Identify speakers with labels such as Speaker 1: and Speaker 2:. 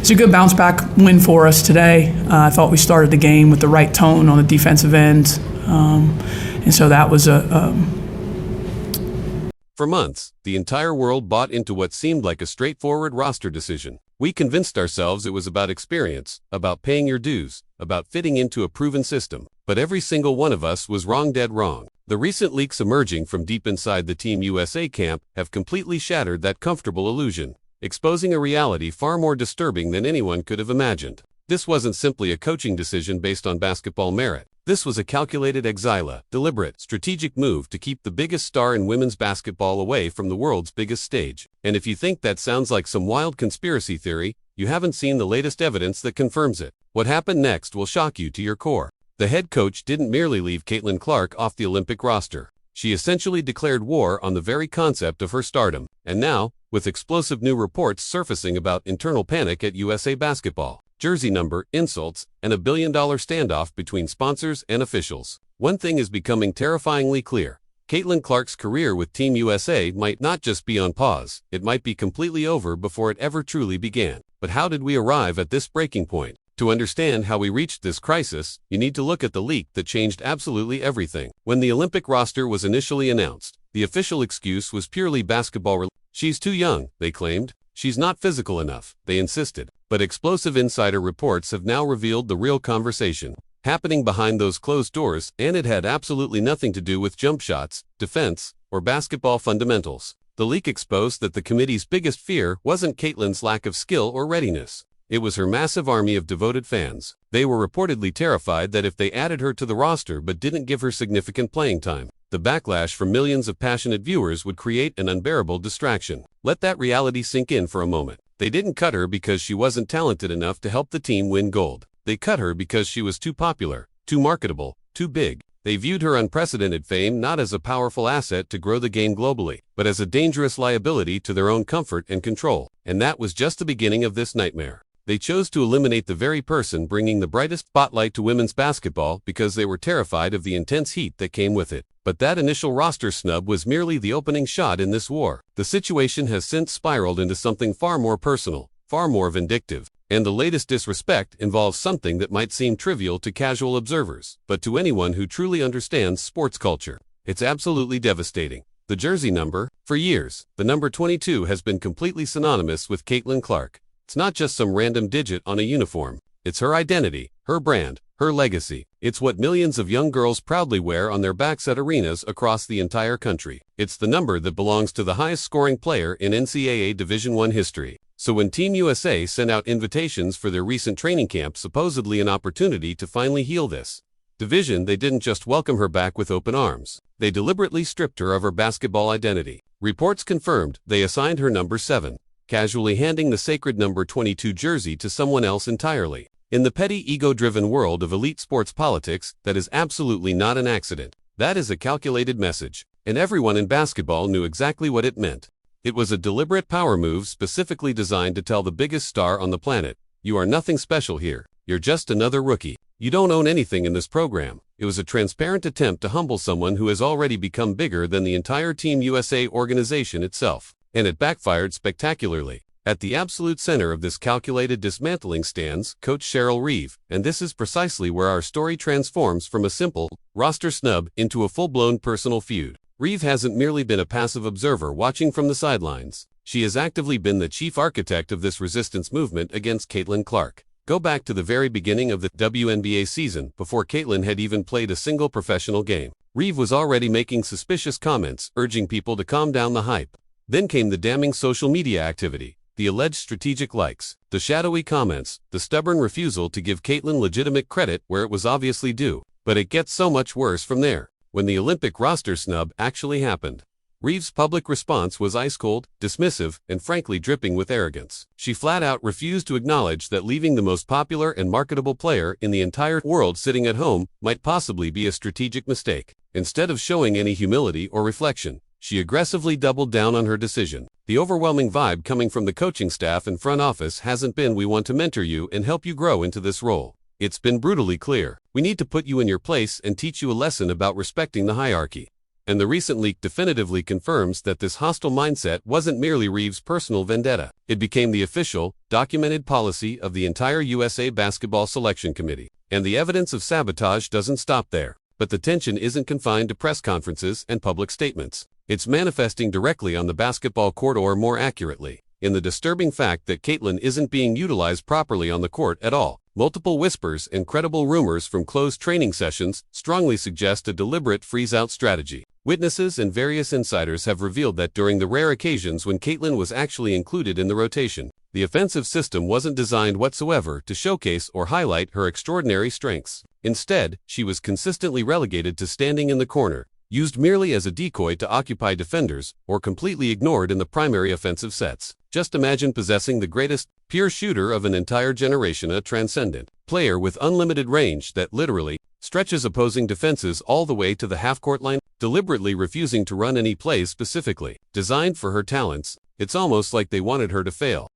Speaker 1: it's a good bounce back win for us today. I thought we started the game with the right tone on the defensive end, and so that was
Speaker 2: For months, the entire world bought into what seemed like a straightforward roster decision. We convinced ourselves it was about experience, about paying your dues, about fitting into a proven system. But every single one of us was wrong, dead wrong. The recent leaks emerging from deep inside the Team USA camp have completely shattered that comfortable illusion, exposing a reality far more disturbing than anyone could have imagined. This wasn't simply a coaching decision based on basketball merit. This was a calculated deliberate, strategic move to keep the biggest star in women's basketball away from the world's biggest stage. And if you think that sounds like some wild conspiracy theory, you haven't seen the latest evidence that confirms it. What happened next will shock you to your core. The head coach didn't merely leave Caitlin Clark off the Olympic roster. She essentially declared war on the very concept of her stardom. And now, with explosive new reports surfacing about internal panic at USA Basketball, jersey number, insults, and a billion-dollar standoff between sponsors and officials, one thing is becoming terrifyingly clear. Caitlin Clark's career with Team USA might not just be on pause, it might be completely over before it ever truly began. But how did we arrive at this breaking point? To understand how we reached this crisis, you need to look at the leak that changed absolutely everything. When the Olympic roster was initially announced, the official excuse was purely basketball. She's too young, they claimed. She's not physical enough, they insisted. But explosive insider reports have now revealed the real conversation happening behind those closed doors, and it had absolutely nothing to do with jump shots, defense, or basketball fundamentals. The leak exposed that the committee's biggest fear wasn't Caitlin's lack of skill or readiness. It was her massive army of devoted fans. They were reportedly terrified that if they added her to the roster but didn't give her significant playing time, the backlash from millions of passionate viewers would create an unbearable distraction. Let that reality sink in for a moment. They didn't cut her because she wasn't talented enough to help the team win gold. They cut her because she was too popular, too marketable, too big. They viewed her unprecedented fame not as a powerful asset to grow the game globally, but as a dangerous liability to their own comfort and control. And that was just the beginning of this nightmare. They chose to eliminate the very person bringing the brightest spotlight to women's basketball because they were terrified of the intense heat that came with it. But that initial roster snub was merely the opening shot in this war. The situation has since spiraled into something far more personal, far more vindictive. And the latest disrespect involves something that might seem trivial to casual observers, but to anyone who truly understands sports culture, it's absolutely devastating. The jersey number, for years, the number 22 has been completely synonymous with Caitlin Clark. It's not just some random digit on a uniform. It's her identity, her brand, her legacy. It's what millions of young girls proudly wear on their backs at arenas across the entire country. It's the number that belongs to the highest scoring player in NCAA Division I history. So when Team USA sent out invitations for their recent training camp, supposedly an opportunity to finally heal this division, they didn't just welcome her back with open arms. They deliberately stripped her of her basketball identity. Reports confirmed they assigned her number 7, casually handing the sacred number 22 jersey to someone else entirely. In the petty, ego-driven world of elite sports politics, that is absolutely not an accident. That is a calculated message, and everyone in basketball knew exactly what it meant. It was a deliberate power move specifically designed to tell the biggest star on the planet, you are nothing special here, you're just another rookie. You don't own anything in this program. It was a transparent attempt to humble someone who has already become bigger than the entire Team USA organization itself. And it backfired spectacularly. At the absolute center of this calculated dismantling stands Coach Cheryl Reeve, and this is precisely where our story transforms from a simple roster snub into a full-blown personal feud. Reeve hasn't merely been a passive observer watching from the sidelines. She has actively been the chief architect of this resistance movement against Caitlin Clark. Go back to the very beginning of the WNBA season, before Caitlin had even played a single professional game. Reeve was already making suspicious comments, urging people to calm down the hype. Then came the damning social media activity, the alleged strategic likes, the shadowy comments, the stubborn refusal to give Caitlin legitimate credit where it was obviously due. But it gets so much worse from there. When the Olympic roster snub actually happened, Reeve's public response was ice-cold, dismissive, and frankly dripping with arrogance. She flat-out refused to acknowledge that leaving the most popular and marketable player in the entire world sitting at home might possibly be a strategic mistake. Instead of showing any humility or reflection, she aggressively doubled down on her decision. The overwhelming vibe coming from the coaching staff and front office hasn't been, we want to mentor you and help you grow into this role. It's been brutally clear, we need to put you in your place and teach you a lesson about respecting the hierarchy. And the recent leak definitively confirms that this hostile mindset wasn't merely Reeves' personal vendetta. It became the official, documented policy of the entire USA Basketball Selection Committee. And the evidence of sabotage doesn't stop there. But the tension isn't confined to press conferences and public statements. It's manifesting directly on the basketball court, or more accurately, in the disturbing fact that Caitlin isn't being utilized properly on the court at all. Multiple whispers and credible rumors from closed training sessions strongly suggest a deliberate freeze-out strategy. Witnesses and various insiders have revealed that during the rare occasions when Caitlin was actually included in the rotation, the offensive system wasn't designed whatsoever to showcase or highlight her extraordinary strengths. Instead, she was consistently relegated to standing in the corner, used merely as a decoy to occupy defenders, or completely ignored in the primary offensive sets. Just imagine possessing the greatest, pure shooter of an entire generation, a transcendent player with unlimited range that literally stretches opposing defenses all the way to the half-court line, deliberately refusing to run any plays specifically designed for her talents. It's almost like they wanted her to fail.